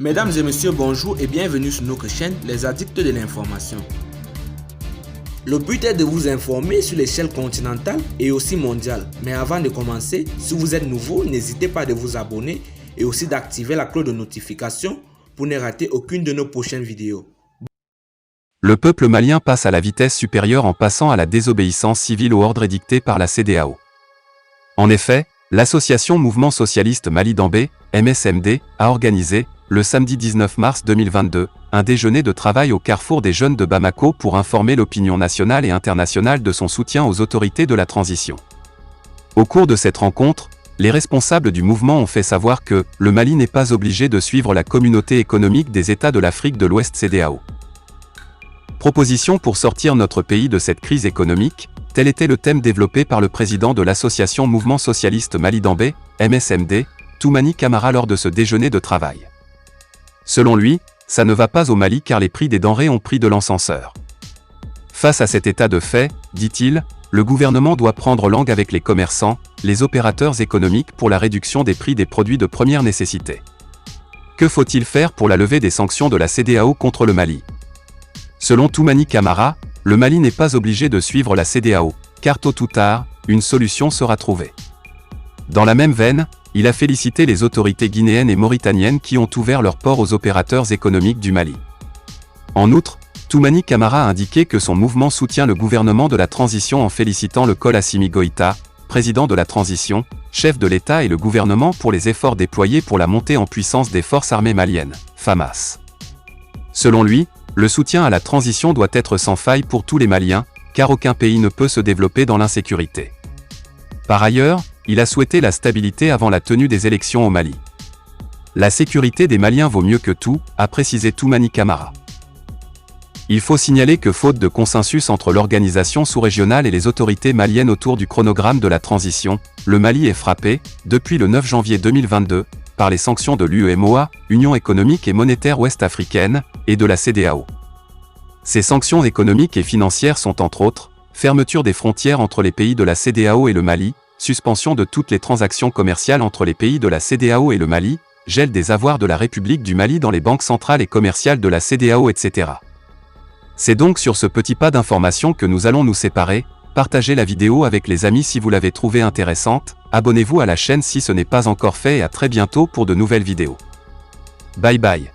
Mesdames et messieurs, bonjour et bienvenue sur notre chaîne Les Addicts de l'information. Le but est de vous informer sur l'échelle continentale et aussi mondiale. Mais avant de commencer, si vous êtes nouveau, n'hésitez pas de vous abonner et aussi d'activer la cloche de notification pour ne rater aucune de nos prochaines vidéos. Le peuple malien passe à la vitesse supérieure en passant à la désobéissance civile au ordre édicté par la CEDEAO. En effet, l'association Mouvement Socialiste Mali Dambé, MSMD, a organisé, le samedi 19 mars 2022, un déjeuner de travail au carrefour des jeunes de Bamako pour informer l'opinion nationale et internationale de son soutien aux autorités de la transition. Au cours de cette rencontre, les responsables du mouvement ont fait savoir que le Mali n'est pas obligé de suivre la communauté économique des États de l'Afrique de l'Ouest CEDEAO. Proposition pour sortir notre pays de cette crise économique, tel était le thème développé par le président de l'association Mouvement Socialiste Mali Dambé, MSMD, Toumani Camara lors de ce déjeuner de travail. Selon lui, ça ne va pas au Mali car les prix des denrées ont pris de l'ascenseur. Face à cet état de fait, dit-il, le gouvernement doit prendre langue avec les commerçants, les opérateurs économiques pour la réduction des prix des produits de première nécessité. Que faut-il faire pour la levée des sanctions de la CEDEAO contre le Mali ? Selon Toumani Camara, le Mali n'est pas obligé de suivre la CEDEAO, car tôt ou tard, une solution sera trouvée. Dans la même veine, il a félicité les autorités guinéennes et mauritaniennes qui ont ouvert leurs ports aux opérateurs économiques du Mali. En outre, Toumani Camara a indiqué que son mouvement soutient le gouvernement de la transition en félicitant le col Assimi Goïta, président de la transition, chef de l'État et le gouvernement pour les efforts déployés pour la montée en puissance des forces armées maliennes, FAMAS. Selon lui, le soutien à la transition doit être sans faille pour tous les Maliens, car aucun pays ne peut se développer dans l'insécurité. Par ailleurs, il a souhaité la stabilité avant la tenue des élections au Mali. La sécurité des Maliens vaut mieux que tout, a précisé Toumani Camara. Il faut signaler que faute de consensus entre l'organisation sous-régionale et les autorités maliennes autour du chronogramme de la transition, le Mali est frappé, depuis le 9 janvier 2022, par les sanctions de l'UEMOA, Union économique et monétaire ouest-africaine, et de la CEDEAO. Ces sanctions économiques et financières sont entre autres, fermeture des frontières entre les pays de la CEDEAO et le Mali, suspension de toutes les transactions commerciales entre les pays de la CEDEAO et le Mali, gel des avoirs de la République du Mali dans les banques centrales et commerciales de la CEDEAO, etc. C'est donc sur ce petit pas d'information que nous allons nous séparer. Partagez la vidéo avec les amis si vous l'avez trouvée intéressante, abonnez-vous à la chaîne si ce n'est pas encore fait et à très bientôt pour de nouvelles vidéos. Bye bye.